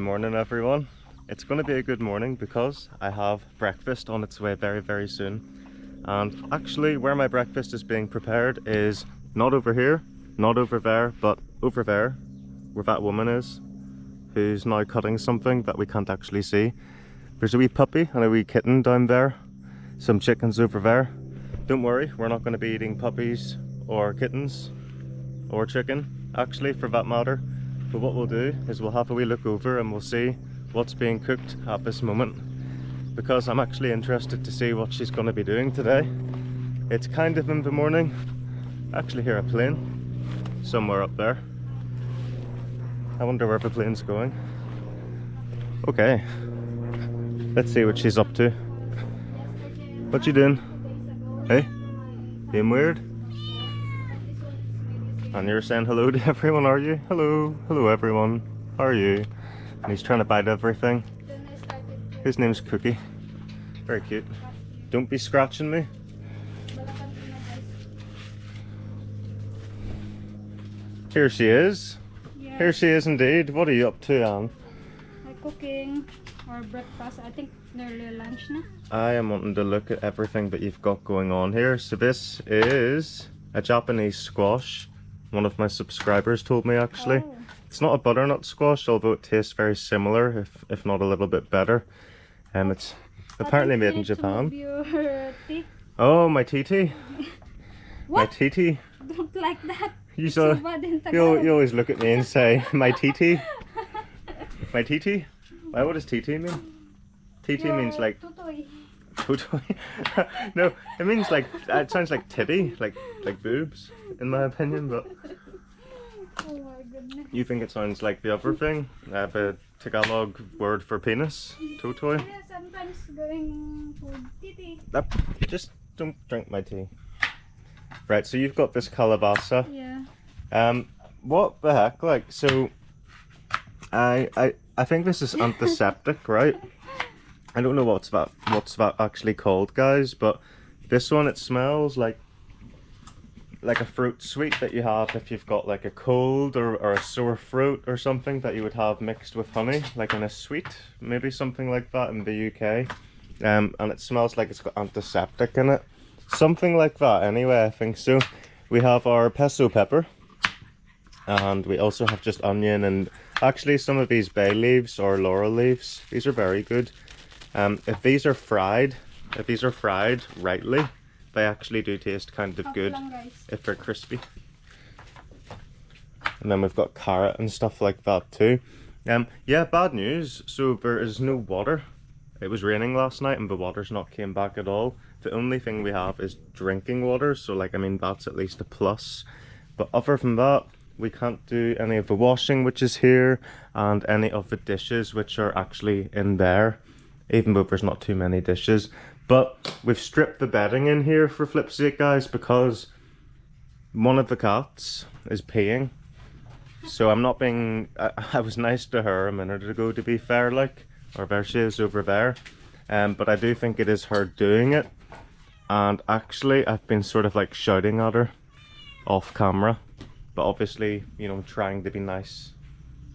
morning everyone. It's going to be a good morning because I have breakfast on its way very soon. And actually where my breakfast is being prepared is not over here, not over there, but over there where that woman is, who's now cutting something that we can't actually see. There's a wee puppy and a wee kitten down there, some chickens over there. Don't worry, we're not going to be eating puppies or kittens or chicken, actually, for that matter. But what we'll do is we'll have a wee look over and we'll see what's being cooked at this moment, because I'm actually interested to see what she's going to be doing today. It's kind of in the morning. I actually hear a plane somewhere up there. I wonder where the plane's going. Okay, let's see what she's up to. What you doing? Hey? Being weird? And you're saying hello to everyone, are you? Hello, hello everyone. How are you? And he's trying to bite everything. His name's Cookie. Very cute. Don't be scratching me. Here she is. Yes. Here she is indeed. What are you up to, Anne? I'm cooking or breakfast. I think nearly lunch now. I am wanting to look at everything that you've got going on here. So this is a Japanese squash. One of my subscribers told me, actually. Oh. It's not a butternut squash, although it tastes very similar, if not a little bit better. It's apparently made in Japan. Your tea. Oh, my titi. My What? titi. Don't like that. You It's saw. so bad in Tagalog. You always look at me and say, my titi. My titi. Why? What does titi mean? Titi Your means like. tutoy. No, it means like, it sounds like titty, like boobs, in my opinion, but Oh my goodness. you think it sounds like the other thing, the Tagalog word for penis, totoy. Yeah, sometimes going for titi. Just don't drink my tea. Right, so you've got this kalabasa. Yeah. What the heck, like, so I think this is antiseptic, right? I don't know what's that actually called, guys, but this one, it smells like a fruit sweet that you have if you've got like a cold or a sore throat or something that you would have mixed with honey, like in a sweet, maybe something like that in the UK. And it smells like it's got antiseptic in it. Something like that anyway, I think so. We have our pesto pepper, and we also have just onion and actually some of these bay leaves or laurel leaves. These are very good. If these are fried rightly, they actually do taste kind of good if they're crispy. And then we've got carrot and stuff like that too. Yeah, bad news. So there is no water. It was raining last night and the water's not came back at all. The only thing we have is drinking water, so like, I mean, that's at least a plus. But other than that, we can't do any of the washing, which is here, and any of the dishes, which are actually in there, even though there's not too many dishes. But we've stripped the bedding in here for flip's sake, guys, because one of the cats is peeing. So I'm not being, I was nice to her a minute ago, to be fair, like, or there she is over there. But I do think it is her doing it. And actually, I've been sort of like shouting at her off camera. But obviously, you know, I'm trying to be nice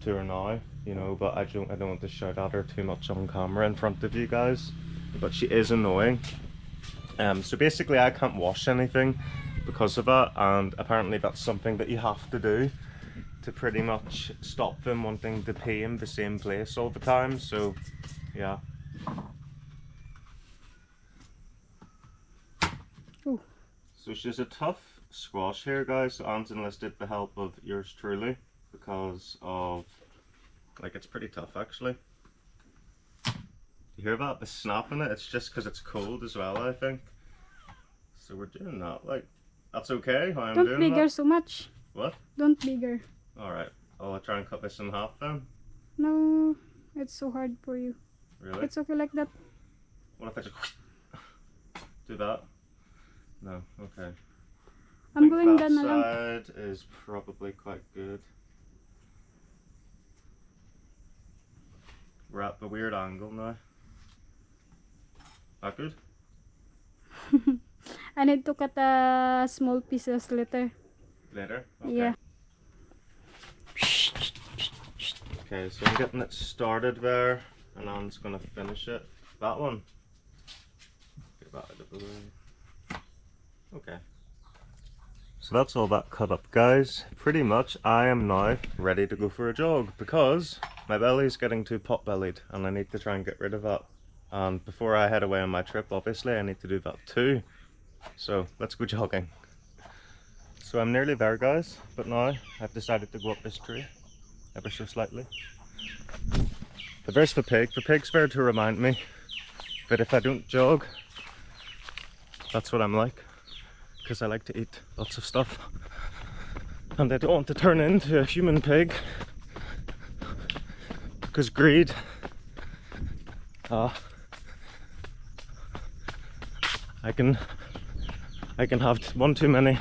to her now, you know, but I don't want to shout at her too much on camera in front of you guys. But she is annoying. So basically I can't wash anything because of that, and apparently that's something that you have to do to pretty much stop them wanting to pee in the same place all the time. So yeah. Ooh. So she's a tough squash here, guys. So Anne's enlisted the help of yours truly because of, like, it's pretty tough actually. You hear that? The snap in it? It's just because it's cold as well, I think. So we're doing that. Like, that's okay how I'm doing that? Don't bigger so much. What? Don't bigger. Alright. I'll try and cut this in half then. No, it's so hard for you. Really? It's okay like that. What if I just do that? No, okay. I'm going that down along. side is probably quite good. We're at the weird angle now. That good? I need to cut small pieces later. Later? Okay. Yeah. Okay, so I'm getting it started there, and I'm just gonna finish it. That one. Get that out of the way. Okay. So that's all that cut up, guys. Pretty much I am now ready to go for a jog because my belly's getting too pot-bellied and I need to try and get rid of that. And before I head away on my trip, obviously, I need to do that too. So let's go jogging. So I'm nearly there, guys, but now I've decided to go up this tree ever so slightly. But there's the pig. The pig's there to remind me that if I don't jog, that's what I'm like. Because I like to eat lots of stuff. And I don't want to turn into a human pig. Because greed. I can have 1 too many,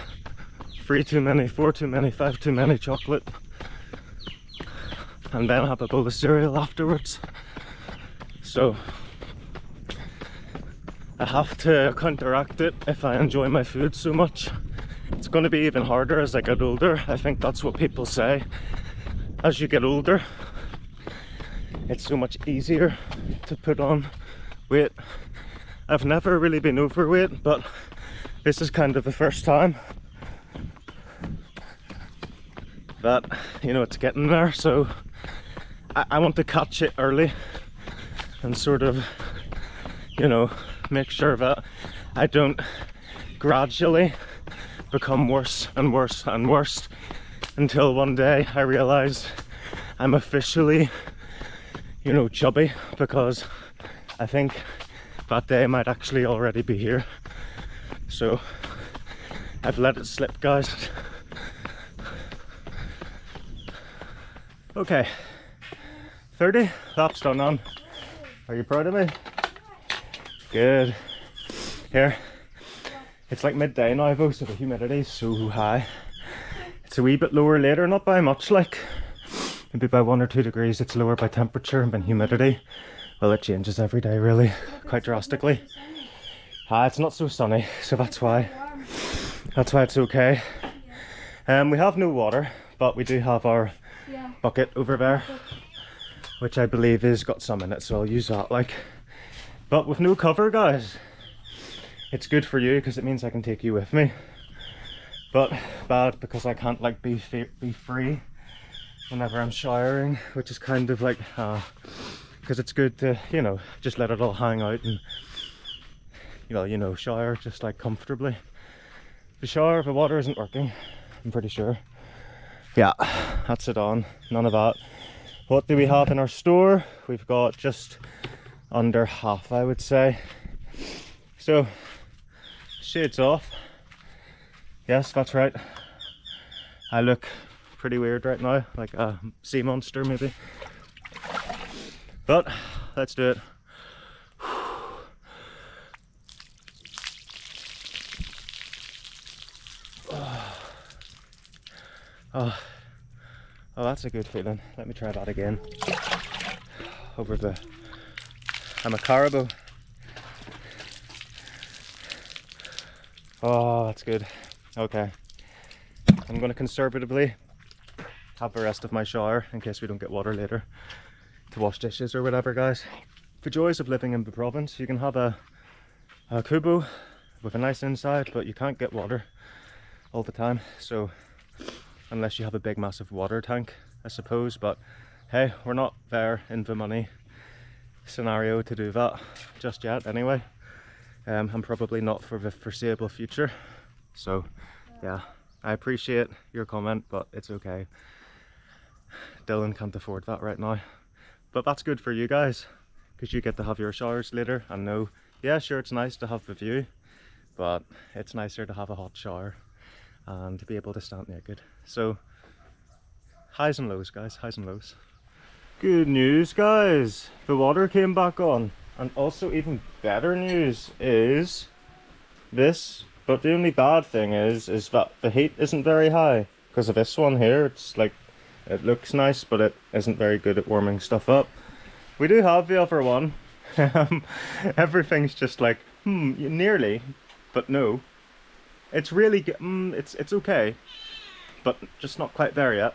3 too many, 4 too many, 5 too many chocolate. And then have a bowl of cereal afterwards. So I have to counteract it if I enjoy my food so much. It's going to be even harder as I get older. I think that's what people say. As you get older, it's so much easier to put on weight. I've never really been overweight, but this is kind of the first time that, you know, it's getting there. So I want to catch it early and sort of, you know, make sure that I don't gradually become worse and worse and worse until one day I realize I'm officially, you know, chubby, because I think that day might actually already be here. So I've let it slip, guys. Okay, 30 laps done on. Are you proud of me? Good. Here, it's like midday now though, so the humidity is so high. It's a wee bit lower later, not by much, like maybe by 1 or 2 degrees. It's lower by temperature, and then humidity, well, it changes every day really, quite drastically. It's not so sunny, so that's why it's okay. We have no water, but we do have our bucket over there, which I believe has got some in it, so I'll use that, like. But with no cover, guys, it's good for you because it means I can take you with me. But bad because I can't like be free whenever I'm showering, which is kind of like, because it's good to, you know, just let it all hang out and, you know, shower just like comfortably. The water isn't working, I'm pretty sure. Yeah, that's it on, none of that. What do we have in our store? We've got just under half, I would say. So shades off. Yes, that's right, I look pretty weird right now, like a sea monster maybe, but let's do it. Oh, that's a good feeling. Let me try that again. I'm a caribou. Oh, that's good. Okay, I'm going to conservatively have the rest of my shower in case we don't get water later to wash dishes or whatever, guys. The joys of living in the province: you can have a kubo with a nice inside, but you can't get water all the time. So unless you have a big massive water tank, I suppose, but hey, we're not there in the money scenario to do that just yet anyway, and probably not for the foreseeable future. So yeah, I appreciate your comment, but it's okay. Dylan can't afford that right now, but that's good for you guys because you get to have your showers later and know, yeah, sure, it's nice to have the view, but it's nicer to have a hot shower and to be able to stand naked. So highs and lows, guys, highs and lows. Good news, guys, the water came back on, and also even better news is this, but the only bad thing is that the heat isn't very high because of this one here. It's like, it looks nice, but it isn't very good at warming stuff up. We do have the other one. Everything's just like, nearly, but no. It's really good. It's okay, but just not quite there yet.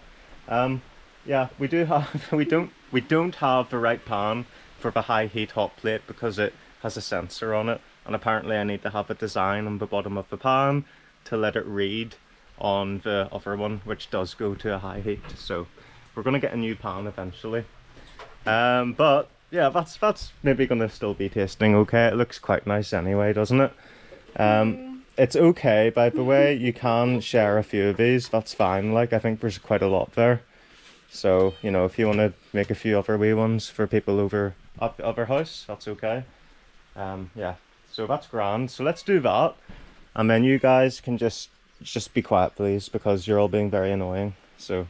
Yeah, we do have we don't have the right pan for the high heat hot plate because it has a sensor on it, and apparently I need to have a design on the bottom of the pan to let it read on the other one, which does go to a high heat. So we're gonna get a new pan eventually. But yeah, that's maybe gonna still be tasting okay. It looks quite nice anyway, doesn't it? It's okay, by the way. You can share a few of these, that's fine. Like, I think there's quite a lot there. So, you know, if you want to make a few other wee ones for people over at the other house, that's okay. Yeah, so that's grand. So let's do that. And then you guys can just be quiet, please, because you're all being very annoying. So,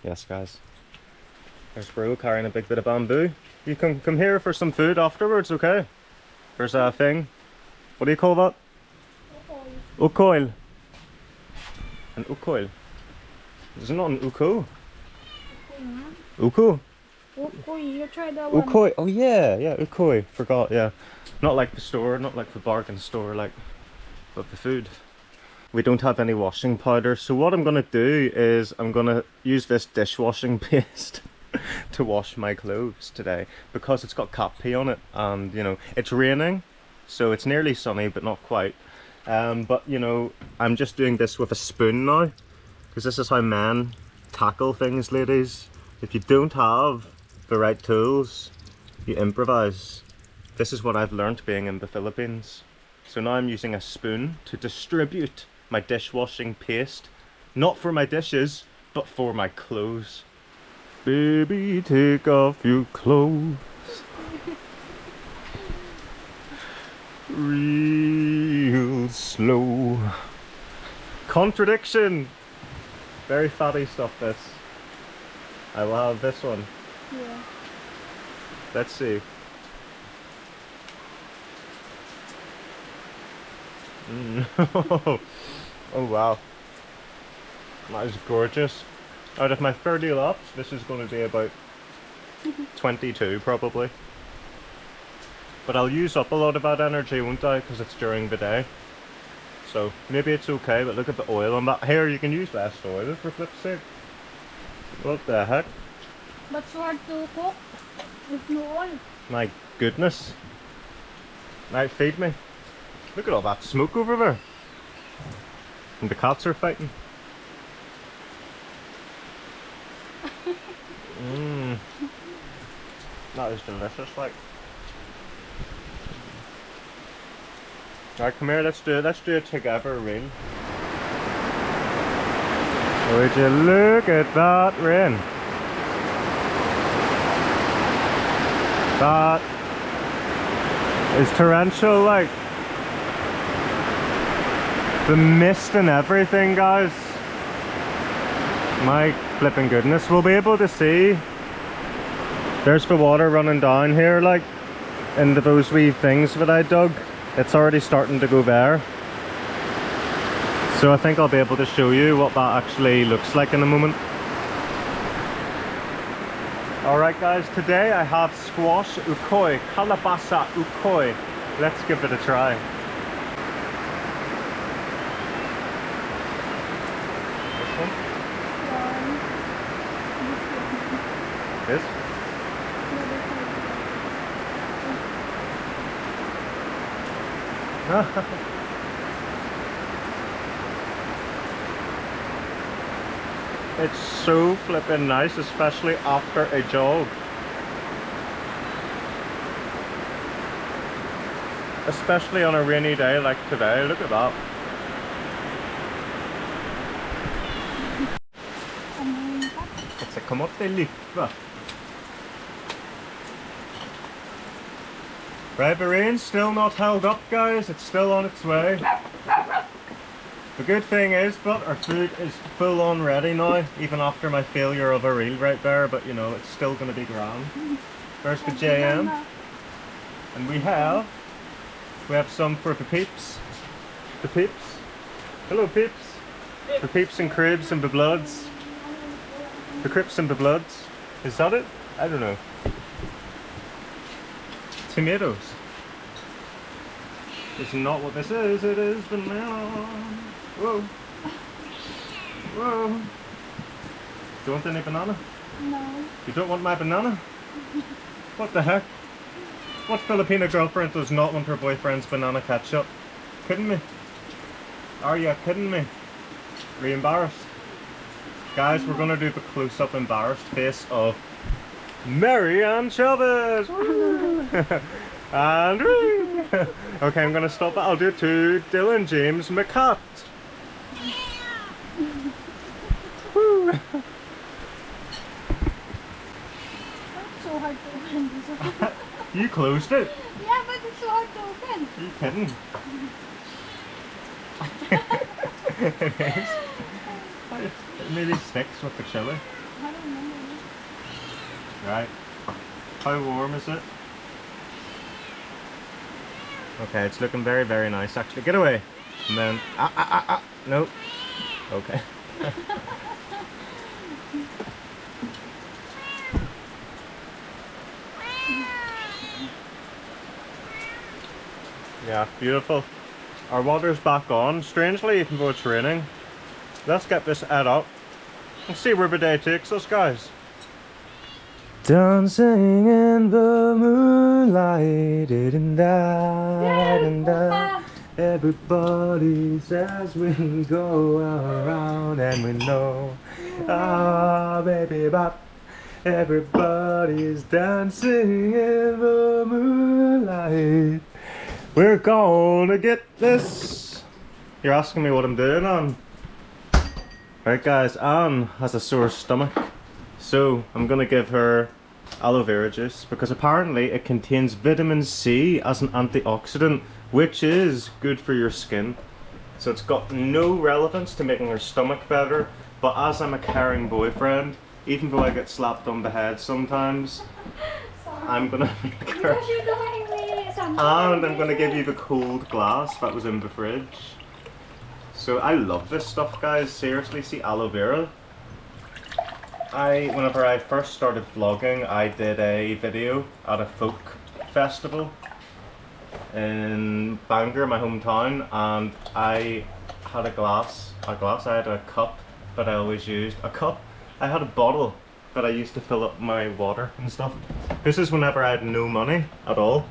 yes, guys. There's Bro carrying a big bit of bamboo. You can come here for some food afterwards, okay? There's a thing. What do you call that? Ukoy. An ukoy. Is it not an uko? Uko? Ukoy, you try that one. Ukoy. Oh yeah, ukoy. Forgot, yeah. Not like the store, not like the bargain store, like, but the food. We don't have any washing powder, so what I'm gonna do is I'm gonna use this dishwashing paste to wash my clothes today, because it's got cat pee on it, and you know, it's raining, so it's nearly sunny, but not quite. But you know, I'm just doing this with a spoon now, because this is how men tackle things, ladies. If you don't have the right tools, you improvise. This is what I've learnt being in the Philippines. So now I'm using a spoon to distribute my dishwashing paste, not for my dishes, but for my clothes. Baby, take off your clothes. Real slow. Contradiction. Very fatty stuff, this. I will have this one. Yeah. Let's see. Oh wow. That is gorgeous. Out of my 30 laps, this is going to be about 22 probably. But I'll use up a lot of that energy, won't I? Because it's during the day. So maybe it's okay, but look at the oil on that. Here, you can use less oil for flip's sake. What the heck? But so hard to cook with no oil. My goodness. Right, feed me. Look at all that smoke over there. And the cats are fighting. That is delicious, like. Right, come here, let's do it together, rain. Would you look at that rain? That is torrential, like. The mist and everything, guys. My flipping goodness. We'll be able to see. There's the water running down here, like, into those wee things that I dug. It's already starting to go there. So I think I'll be able to show you what that actually looks like in a moment. Alright guys, today I have squash ukoy, kalabasa ukoy. Let's give it a try. This one? This? It's so flippin' nice, especially after a jog. Especially on a rainy day like today, look at that. It's a kamote leaf. Right, the rain's still not held up, guys. It's still on its way. The good thing is, but our food is full on ready now, even after my failure of a reel right there, but you know, it's still going to be grand. There's the JM. And we have some for the peeps. The peeps. Hello peeps. The peeps and cribs and the bloods. The crips and the bloods. Is that it? I don't know. Tomatoes. It's not what this is, it is banana. Whoa. Whoa. Do you want any banana? No. You don't want my banana? What the heck? What Filipino girlfriend does not want her boyfriend's banana ketchup? Kidding me? Are you kidding me? Are you embarrassed? Guys, we're gonna do the close-up embarrassed face of Mary and CHAVEZ! And okay, I'm gonna stop it. I'll do it to Dylan James McCat. Woo. It's so hard to open this one. You closed it. Yeah, but it's so hard to open. Are you kidding? It is. It maybe sticks with the chili. I don't know. Right. How warm is it? Okay, it's looking very, very nice actually. Get away! And then, no. Okay. Yeah, beautiful. Our water's back on, strangely, even though it's raining. Let's get this ad up and see where the day takes us, guys. Dancing in the moonlight, everybody says we go around and we know, baby bop, everybody's dancing in the moonlight. We're gonna get this. You're asking me what I'm doing, Anne? Right guys, Anne has a sore stomach, so I'm gonna give her aloe vera juice because apparently it contains vitamin C as an antioxidant, which is good for your skin. So it's got no relevance to making her stomach better, but as I'm a caring boyfriend, even though I get slapped on the head sometimes, I'm gonna make her. And I'm gonna give you the cold glass that was in the fridge. So I love this stuff, guys. Seriously, see aloe vera. Whenever I first started vlogging, I did a video at a folk festival in Bangor, my hometown, and I had I had a cup that I always used. I had a bottle that I used to fill up my water and stuff. This is whenever I had no money at all,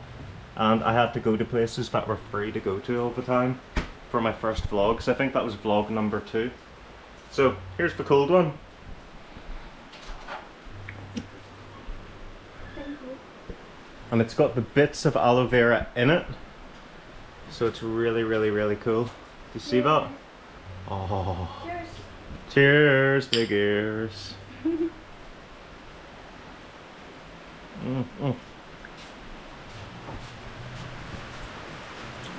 and I had to go to places that were free to go to all the time for my first vlogs. I think that was vlog number 2. So here's the cold one. And it's got the bits of aloe vera in it, so it's really, really, really cool. Do you see that? Oh, Cheers. Cheers, big ears.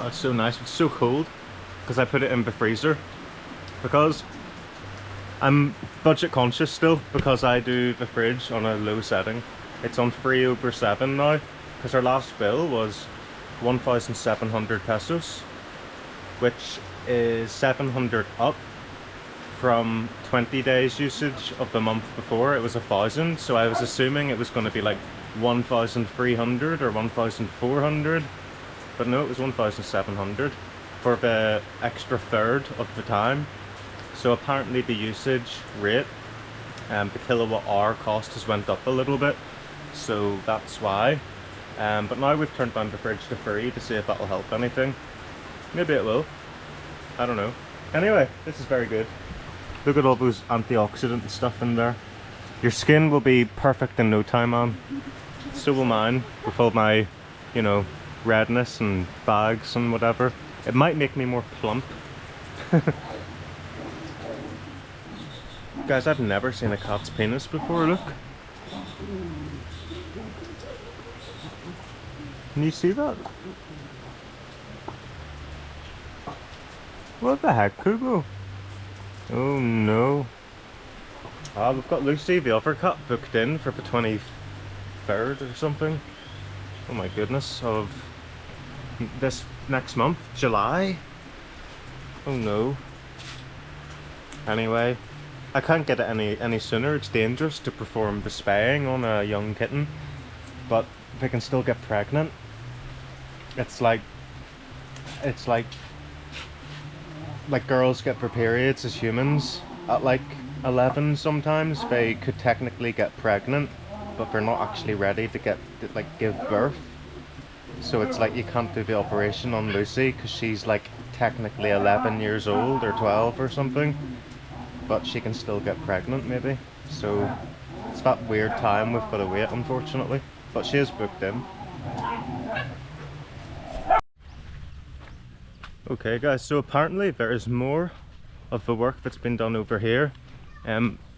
Oh, it's so nice. It's so cold because I put it in the freezer because I'm budget conscious still, because I do the fridge on a low setting. It's on 3/7 now because our last bill was 1,700 pesos, which is 700 up from 20 days usage of the month before. It was 1,000, so I was assuming it was going to be like 1,300 or 1,400, but no, it was 1,700 for the extra third of the time. So apparently the usage rate and the kilowatt hour cost has went up a little bit, so that's why. But now we've turned down the fridge to 3 to see if that'll help anything. Maybe it will, I don't know. Anyway, this is very good. Look at all those antioxidant stuff in there. Your skin will be perfect in no time, man. So will mine, with all my, you know, redness and bags and whatever. It might make me more plump. Guys, I've never seen a cat's penis before, look. Can you see that? What the heck, Kubo? Oh no. Ah, we've got Lucy, the other cat, booked in for the 23rd or something. Oh my goodness, of this next month, July. Oh no. Anyway, I can't get it any sooner. It's dangerous to perform the spaying on a young kitten, but they can still get pregnant. It's like girls get their periods as humans at like 11 sometimes, they could technically get pregnant, but they're not actually ready to give birth. So it's like you can't do the operation on Lucy because she's like technically 11 years old or 12 or something, but she can still get pregnant maybe. So it's that weird time we've got to wait, unfortunately, but she is booked in. Okay guys, so apparently there is more of the work that's been done over here.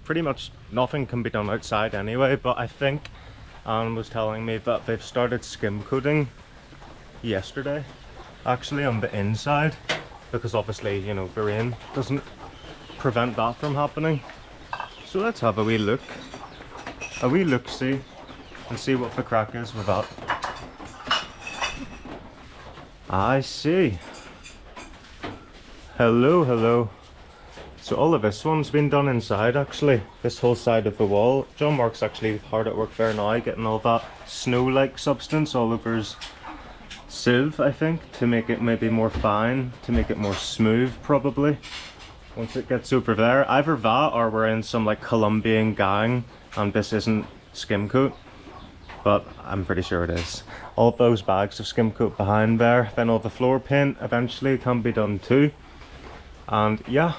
Pretty much nothing can be done outside anyway, but I think Anne was telling me that they've started skim coating yesterday actually on the inside, because obviously, you know, the rain doesn't prevent that from happening. So let's have a wee look see and see what the crack is with that. I see. Hello. So all of this one's been done inside actually, this whole side of the wall. John Mark's actually hard at work there now, getting all that snow-like substance all over his sieve, I think, to make it maybe more fine, to make it more smooth probably. Once it gets over there, either that or we're in some like Colombian gang and this isn't skim coat, but I'm pretty sure it is. All those bags of skim coat behind there, then all the floor paint eventually can be done too. And yeah,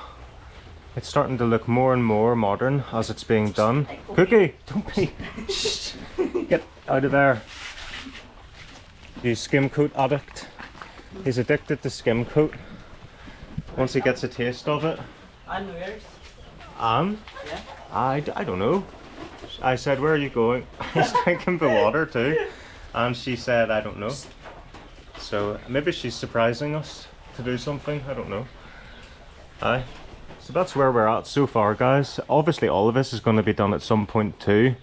it's starting to look more and more modern as it's being done. Cookie, don't be, shh, get out of there. You skim coat addict. He's addicted to skim coat. Once he gets a taste of it. And where's? Anne? Yeah? I don't know. I said, where are you going? He's drinking the water too. And she said, I don't know. So maybe she's surprising us to do something. I don't know. Aye. So that's where we're at so far, guys. Obviously all of this is going to be done at some point too,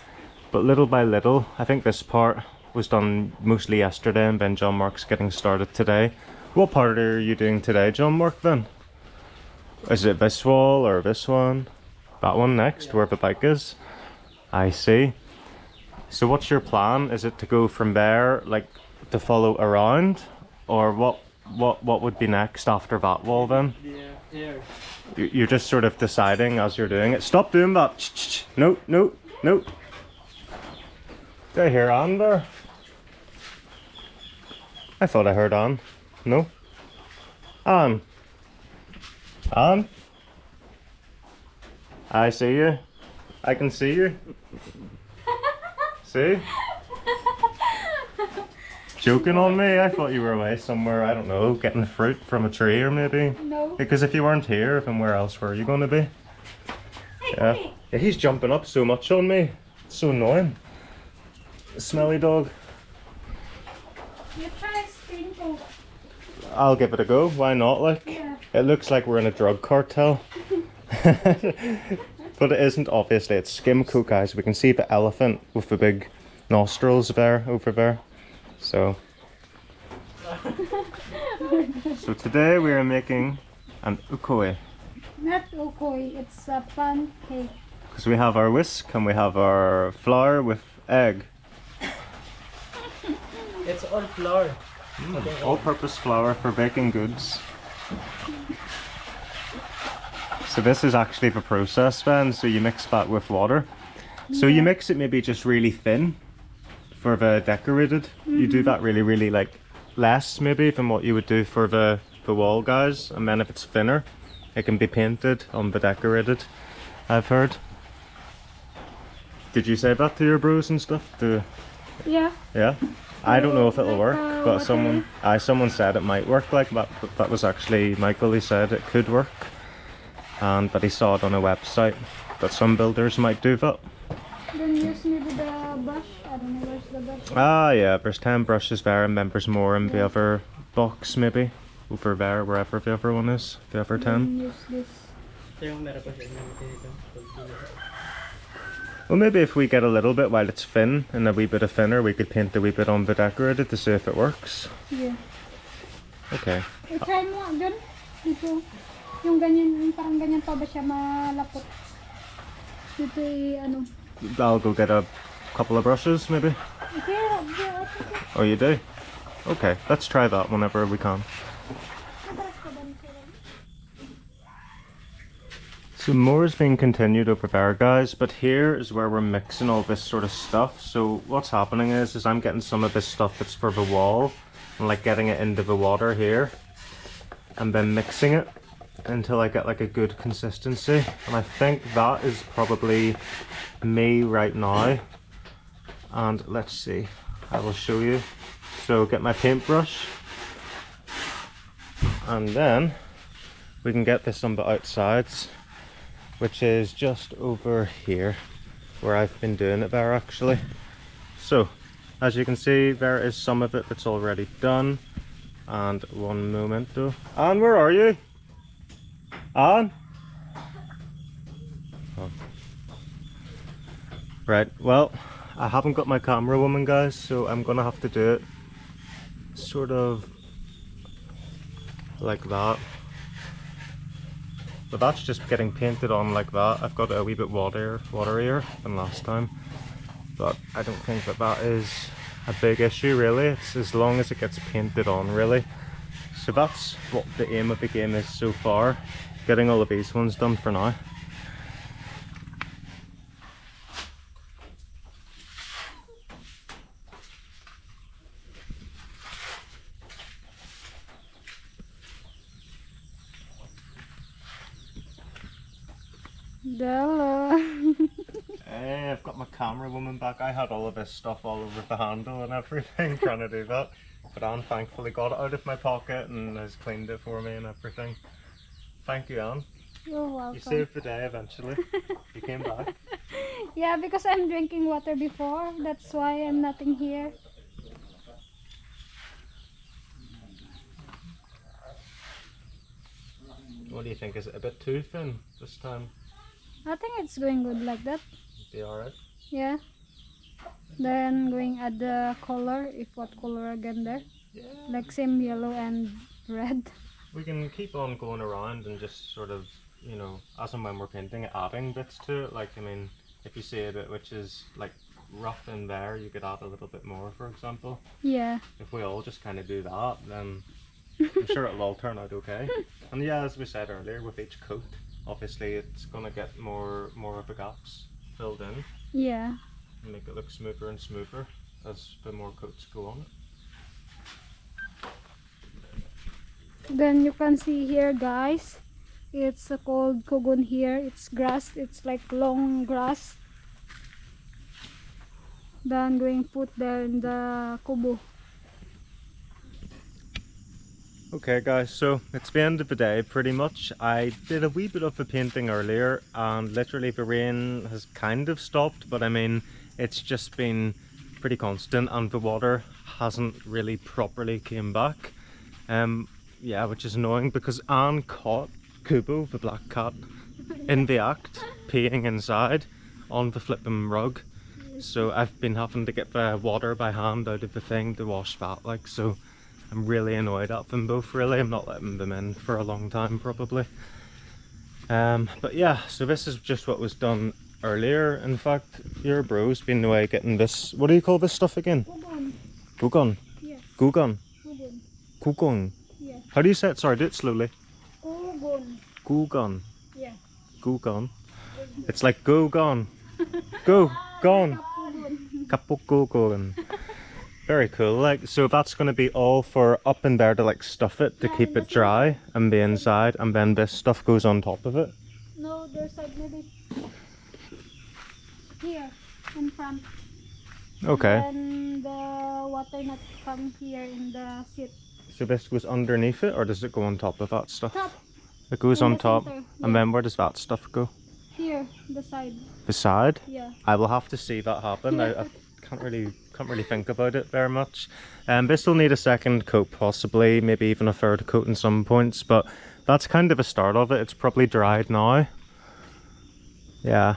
but little by little. I think this part was done mostly yesterday and then John Mark's getting started today. What part are you doing today, John Mark, then? Is it this wall or this one? That one next, yeah, where the bike is? I see. So what's your plan? Is it to go from there, like to follow around, or what would be next after that wall then? Yeah, here. You're just sort of deciding as you're doing it. Stop doing that. No. Did I hear Anne there? I thought I heard Anne. No? Anne? I see you. I can see you. See? Joking on me? I thought you were away somewhere, I don't know, getting fruit from a tree or maybe. No. Because if you weren't here, then where else were you going to be? Yeah. Yeah, he's jumping up so much on me. It's so annoying. Smelly dog. You try skin coat. I'll give it a go. Why not? Like, Yeah. It looks like we're in a drug cartel. But it isn't, obviously. It's skim coat, guys. We can see the elephant with the big nostrils there, over there. So today we are making an ukoy. Not ukoy, it's a pancake. Because we have our whisk and we have our flour with egg. It's all flour. All-purpose flour for baking goods. So this is actually the process then. So you mix that with water. So you mix it maybe just really thin for the decorated. You do that really like less maybe than what you would do for the wall, guys. And then if it's thinner, it can be painted on the decorated, I've heard. Did you say that to your bros and stuff? Yeah. Yeah? I don't know if it'll Like, work, but someone said it might work like that. But that was actually Michael. He said it could work, and but he saw it on a website that some builders might do that. Then use maybe the brush. I don't know where's the brush. Ah yeah, there's 10 brushes there and then there's more in the other box maybe. Over there, wherever the other one is, the other 10. Then use this. Well, maybe if we get a little bit while it's thin and a wee bit of thinner, we could paint a wee bit on the decorated to see if it works. Yeah. Okay. I-try mo, John. Dito. Yung ganyan, yung parang ganyan pa ba siya malapot? Dito ano. I'll go get a couple of brushes maybe. Okay, yeah. Oh, you do? Okay, let's try that whenever we can. So more is being continued over there, guys, but here is where we're mixing all this sort of stuff. So what's happening is I'm getting some of this stuff that's for the wall and like getting it into the water here and then mixing it until I get like a good consistency. And I think that is probably me right now. And let's see, I will show you. So get my paintbrush and then we can get this on the outsides, which is just over here where I've been doing it there actually. So as you can see, there is some of it that's already done. And one momento. Anne, where are you? Anne? Oh. Right, well, I haven't got my camera woman, guys, so I'm gonna have to do it sort of like that. But that's just getting painted on like that. I've got a wee bit waterier than last time, but I don't think that that is a big issue really. It's as long as it gets painted on really. So that's what the aim of the game is so far, getting all of these ones done for now. Della. Hey, I've got my camera woman back. I had all of this stuff all over the handle and everything trying to do that. But Anne thankfully got it out of my pocket and has cleaned it for me and everything. Thank you, Anne. You're welcome. You saved the day eventually. You came back. Yeah, because I'm drinking water before. That's why I'm not in here. What do you think? Is it a bit too thin this time? I think it's going good like that. Be alright? Yeah. Then going add the color, if what color again there. Yeah. Like same yellow and red. We can keep on going around and just sort of, you know, as and when we're painting, adding bits to it. Like, I mean, if you see a bit which is like rough in there, you could add a little bit more, for example. Yeah. If we all just kind of do that, then I'm sure it'll all turn out okay. And yeah, as we said earlier, with each coat, obviously it's gonna get more of the gaps filled in Yeah. and make it look smoother and smoother as the more coats go on. Then you can see here, guys, it's called kogon here. It's grass, it's like long grass. Then going put there in the kubo. Okay guys, so it's the end of the day pretty much. I did a wee bit of the painting earlier and literally the rain has kind of stopped, but I mean it's just been pretty constant and the water hasn't really properly came back. Yeah, which is annoying because Anne caught Kubo, the black cat, in the act, peeing inside on the flipping rug. So I've been having to get the water by hand out of the thing to wash that, like, so I'm really annoyed at them both really. I'm not letting them in for a long time probably. But yeah, so this is just what was done earlier. In fact, your bro's been away getting this, what do you call this stuff again? Kogon. Gugon? Yes. Gugon? Kogon. Gugon? Yes. How do you say it? Sorry, do it slowly. Kogon. Gugon. Yeah. Gugon. It's like go gone. Go gone. Kogon. Kapukugon. Very cool. Like, so that's going to be all for up in there to like stuff it to keep it dry and be inside, and then this stuff goes on top of it. No, there's like maybe here in front. Okay. And the water not come here in the seat. So this goes underneath it, or does it go on top of that stuff? Top. It goes In on the top, center, and yeah. then where does that stuff go? Here, the side. The side? Yeah. I will have to see that happen. I can't really think about it very much. This will need a second coat possibly, maybe even a third coat in some points, but that's kind of a start of it. It's probably dried now. Yeah.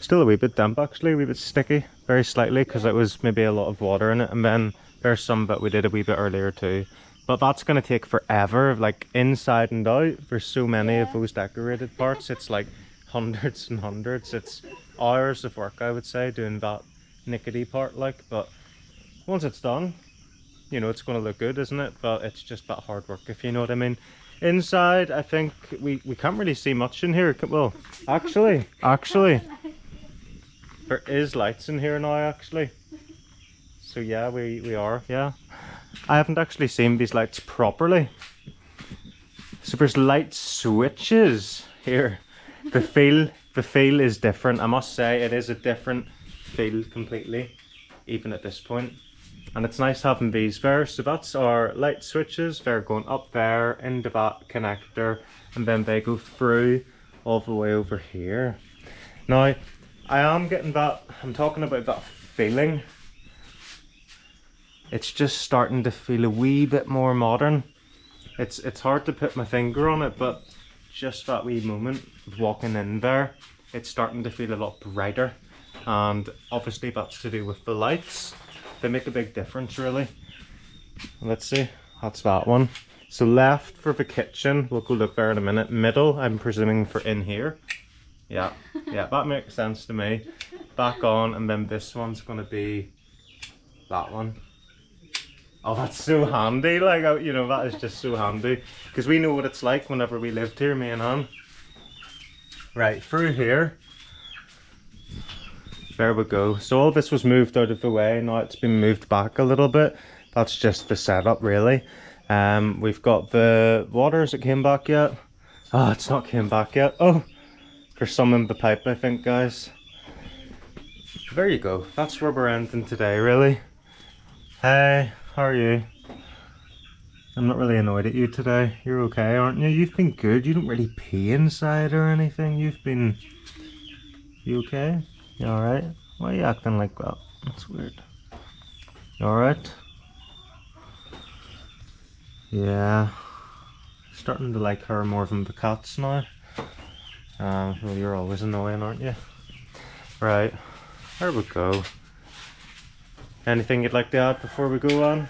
Still a wee bit damp actually, a wee bit sticky, very slightly, because it was maybe a lot of water in it, and then there's some that we did a wee bit earlier too. But that's going to take forever, like inside and out. There's so many of those decorated parts, it's like hundreds and hundreds. It's hours of work, I would say, doing that nickety part, like, but once it's done, you know, it's going to look good, isn't it? But it's just that hard work, if you know what I mean. Inside, I think we can't really see much in here. Well, actually, there is lights in here now, actually. So yeah, we are, yeah. I haven't actually seen these lights properly. So there's light switches here. The feel is different. I must say, it is a different feel completely, even at this point. And it's nice having these there. So that's our light switches. They're going up there into that connector, and then they go through all the way over here. Now, I am getting that, I'm talking about that feeling. It's just starting to feel a wee bit more modern. It's hard to put my finger on it, but just that wee moment of walking in there, it's starting to feel a lot brighter. And obviously that's to do with the lights. They make a big difference, really. Let's see, that's that one. So left for the kitchen, we'll go look there in a minute. Middle, I'm presuming for in here. Yeah, that makes sense to me. Back on, and then this one's gonna be that one. Oh, that's so handy, like, you know, that is just so handy. Because we know what it's like whenever we lived here, me and Anne. Right, through here. There we go. So all this was moved out of the way, now it's been moved back a little bit. That's just the setup, really. We've got the water, has it came back yet? Oh, it's not came back yet. Oh, there's some in the pipe, I think, guys. There you go. That's where we're ending today, really. Hey, how are you? I'm not really annoyed at you today. You're okay, aren't you? You've been good. You don't really pee inside or anything. You've been... You okay? You alright? Why are you acting like that? That's weird. You alright? Yeah. Starting to like her more than the cats now. Well, you're always annoying, aren't you? Right. There we go. Anything you'd like to add before we go on?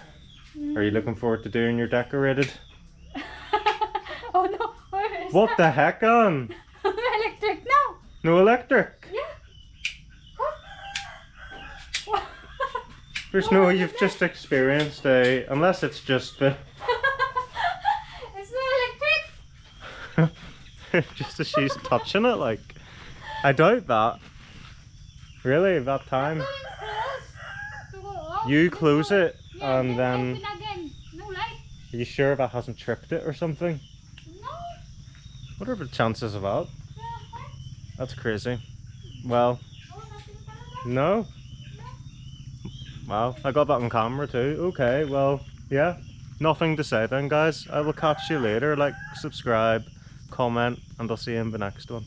Are you looking forward to doing your decorated? Oh no, where is What that? the heck, on? Electric now. No electric? Yeah. What? There's no, you've just experienced a, unless it's just the, It's no electric. just as she's touching it, like. I doubt that. Really, that time? You close it, and then... Open again. No light. Are you sure that hasn't tripped it or something? No. What are the chances of that? Yeah, what? That's crazy. Well, Oh, nothing pala. no. Wow, I got that on camera too. Okay, well, yeah. Nothing to say then, guys. I will catch you later. Like, subscribe, comment, and I'll see you in the next one.